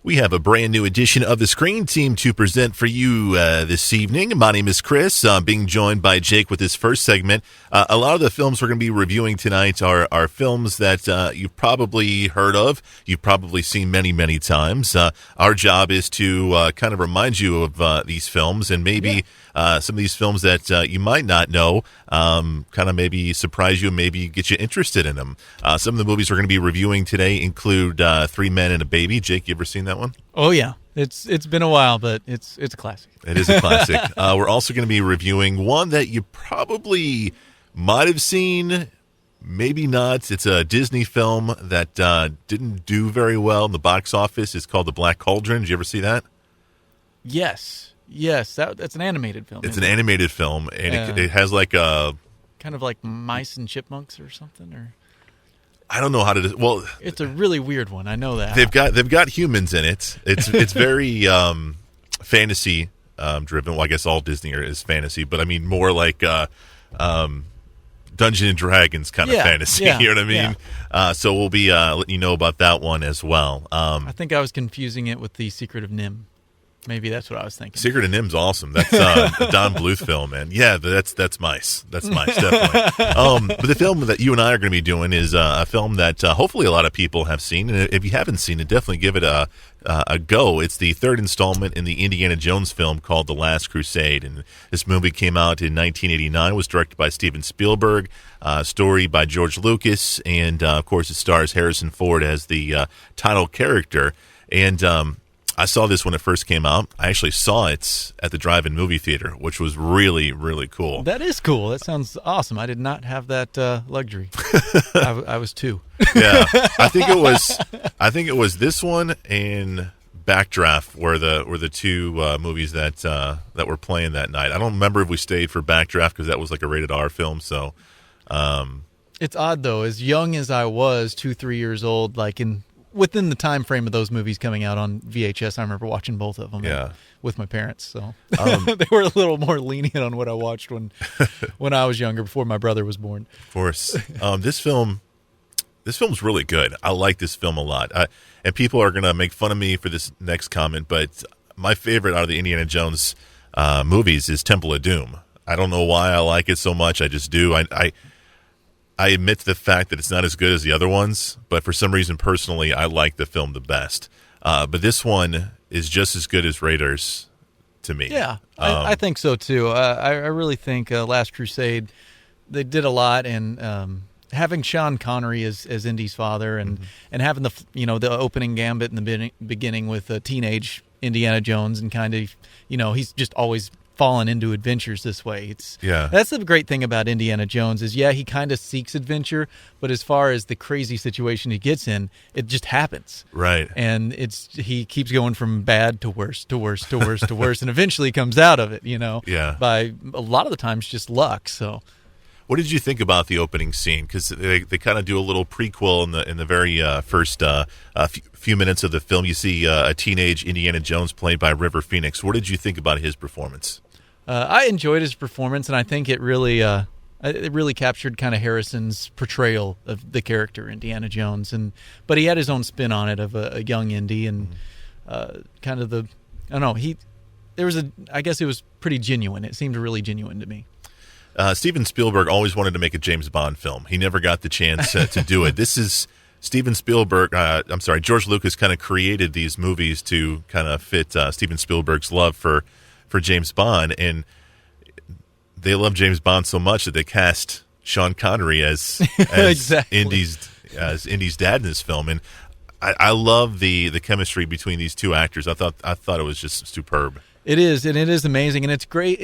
We have a brand new edition of the Screen Team to present for you this evening. My name is Chris. I'm being joined by Jake with this first segment. A lot of the films we're going to be reviewing tonight are films that you've probably heard of. You've probably seen many, many times. Our job is to kind of remind you of these films and maybe some of these films that you might not know, kind of maybe surprise you and maybe get you interested in them. Some of the movies we're going to be reviewing today include Three Men and a Baby. Jake, you ever seen that one? Oh, yeah. It's been a while, but it's a classic. It is a classic. We're also going to be reviewing one that you probably might have seen, maybe not. It's a Disney film that didn't do very well in the box office. It's called The Black Cauldron. Did you ever see that? Yes, that's an animated film. It's an animated film, and it has like a... kind of like Mice and Chipmunks or something, or... I don't know how to. Well, it's a really weird one. I know that they've got humans in it. It's very fantasy driven. Well, I guess all Disney is fantasy, but I mean more like Dungeons and Dragons kind of fantasy. Yeah, you know what I mean? Yeah. So we'll be letting you know about that one as well. I think I was confusing it with The Secret of Nim. Maybe that's what I was thinking. Secret of Nim's awesome. That's a Don Bluth film, man. Yeah, that's mice. That's mice, definitely. But the film that you and I are going to be doing is a film that hopefully a lot of people have seen. And if you haven't seen it, definitely give it a go. It's the third installment in the Indiana Jones film called The Last Crusade. And this movie came out in 1989. It was directed by Steven Spielberg, story by George Lucas, and, of course, it stars Harrison Ford as the title character. And... I saw this when it first came out. I actually saw it at the drive-in movie theater, which was really, really cool. That is cool. That sounds awesome. I did not have that luxury. I was two. Yeah, I think it was this one and Backdraft were the two movies that were playing that night. I don't remember if we stayed for Backdraft because that was like a rated R film. So it's odd though. As young as I was, 2-3 years old, like within the time frame of those movies coming out on VHS, I remember watching both of them with my parents. So they were a little more lenient on what I watched when I was younger, before my brother was born. Of course. This film's really good. I like this film a lot. And people are going to make fun of me for this next comment, but my favorite out of the Indiana Jones movies is Temple of Doom. I don't know why I like it so much. I just do. I admit to the fact that it's not as good as the other ones, but for some reason, personally, I like the film the best. But this one is just as good as Raiders to me. Yeah, I think so, too. I really think Last Crusade, they did a lot, and having Sean Connery as Indy's father and having the opening gambit in the beginning with teenage Indiana Jones, and kind of, he's just always fallen into adventures this way. That's the great thing about Indiana Jones is, he kind of seeks adventure, but as far as the crazy situation he gets in, it just happens. Right. And he keeps going from bad to worse to worse to worse to worse, and eventually comes out of it, by a lot of the times just luck. So what did you think about the opening scene? Because they kind of do a little prequel in the very first few minutes of the film. You see a teenage Indiana Jones played by River Phoenix. What did you think about his performance? I enjoyed his performance, and I think it really captured kind of Harrison's portrayal of the character Indiana Jones, but he had his own spin on it of a young Indy, and kind of I guess it was pretty genuine. It seemed really genuine to me. Steven Spielberg always wanted to make a James Bond film. He never got the chance to do it. This is Steven Spielberg. George Lucas kind of created these movies to kind of fit Steven Spielberg's love for James Bond, and they love James Bond so much that they cast Sean Connery as exactly. Indy's dad in this film, and I love the chemistry between these two actors. I thought it was just superb. It is, and it is amazing, and it's great.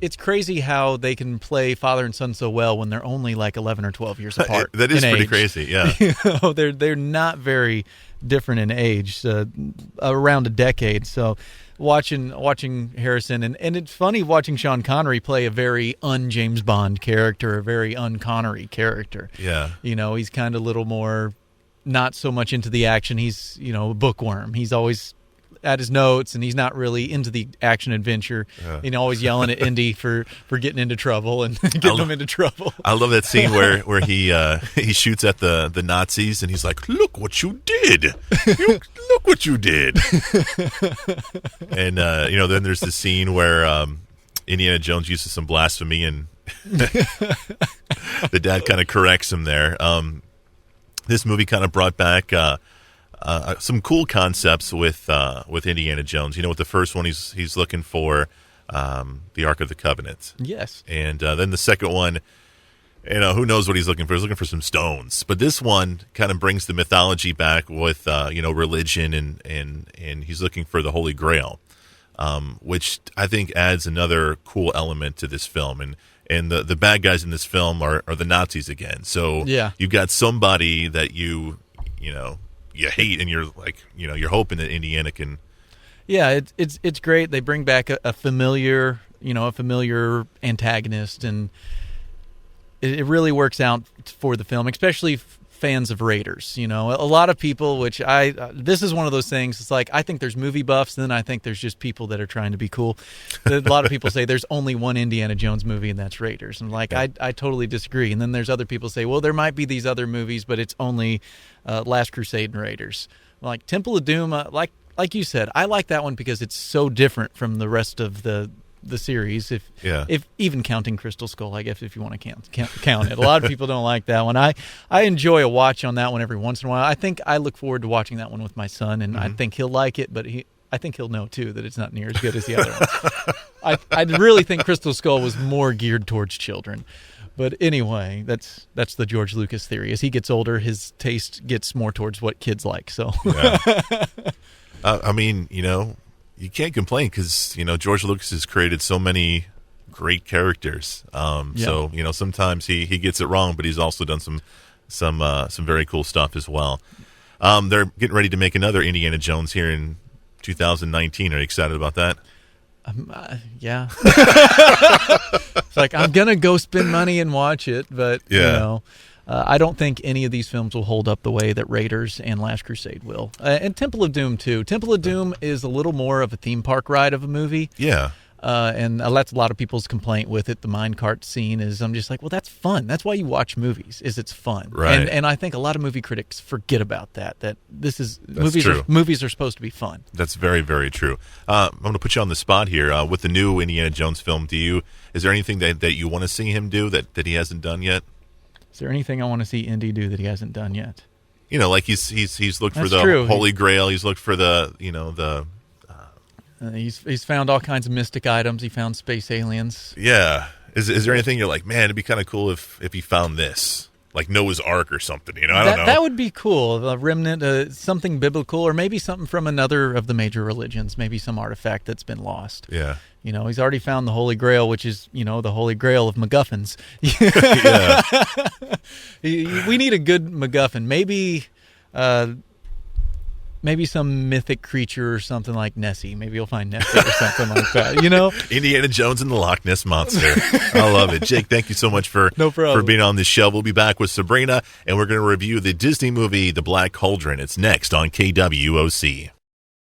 It's crazy how they can play father and son so well when they're only like 11 or 12 years apart. That is pretty age. Crazy, yeah. They're not very different in age, around a decade. So watching Harrison, and it's funny watching Sean Connery play a very un-James Bond character, a very un-Connery character. Yeah. He's kind of a little more not so much into the action. He's, a bookworm. He's always at his notes, and he's not really into the action adventure. Always yelling at Indy for getting into trouble and getting him into trouble. I love that scene where he shoots at the Nazis, and he's like, "Look what you did! Look what you did!" And then there's the scene where Indiana Jones uses some blasphemy, and the dad kind of corrects him there. This movie kind of brought back some cool concepts with Indiana Jones. With the first one, he's looking for the Ark of the Covenant. Yes. And then the second one, who knows what he's looking for? He's looking for some stones. But this one kind of brings the mythology back with religion, and he's looking for the Holy Grail, which I think adds another cool element to this film. And the bad guys in this film are the Nazis again. So you've got somebody that you hate, and you're like, you're hoping that Indiana can. Yeah, it's great. They bring back a familiar antagonist, and it really works out for the film, especially fans of Raiders. A lot of people, which this is one of those things. It's like, I think there's movie buffs, and then I think there's just people that are trying to be cool. A lot of people say there's only one Indiana Jones movie, and that's Raiders. And I totally disagree. And then there's other people say, well, there might be these other movies, but it's only Last Crusade and Raiders. Like Temple of Doom, like you said, I like that one because it's so different from the rest of the series, if even counting Crystal Skull, I guess, if you want to count it. A lot of people don't like that one. I enjoy a watch on that one every once in a while. I think I look forward to watching that one with my son, and I think he'll like it, but I think he'll know too that it's not near as good as the other ones. I really think Crystal Skull was more geared towards children. But anyway, that's the George Lucas theory. As he gets older, his taste gets more towards what kids like. So you can't complain because, George Lucas has created so many great characters. So, sometimes he gets it wrong, but he's also done some very cool stuff as well. They're getting ready to make another Indiana Jones here in 2019. Are you excited about that? Yeah. It's like, I'm going to go spend money and watch it, but, I don't think any of these films will hold up the way that Raiders and Last Crusade will. And Temple of Doom, too. Temple of Doom is a little more of a theme park ride of a movie. Yeah. And that's a lot of people's complaint with it. The minecart scene is, I'm just like, well, that's fun. That's why you watch movies, is it's fun. Right. And I think a lot of movie critics forget about that this is that's movies are supposed to be fun. That's very, very true. I'm going to put you on the spot here. With the new Indiana Jones film, is there anything that you want to see him do that he hasn't done yet? Is there anything I want to see Indy do that he hasn't done yet? Like he's looked That's for the true. Holy Grail. He's looked for the he's found all kinds of mystic items. He found space aliens. Yeah. Is there anything you're like, man, it'd be kind of cool if he found this, like Noah's Ark or something? I don't know. That would be cool. A remnant, something biblical, or maybe something from another of the major religions. Maybe some artifact that's been lost. Yeah. He's already found the Holy Grail, which is, the Holy Grail of MacGuffins. We need a good MacGuffin. Maybe some mythic creature or something like Nessie. Maybe you'll find Nessie or something like that, Indiana Jones and the Loch Ness Monster. I love it. Jake, thank you so much for being on this show. We'll be back with Sabrina, and we're going to review the Disney movie, The Black Cauldron. It's next on KWOC.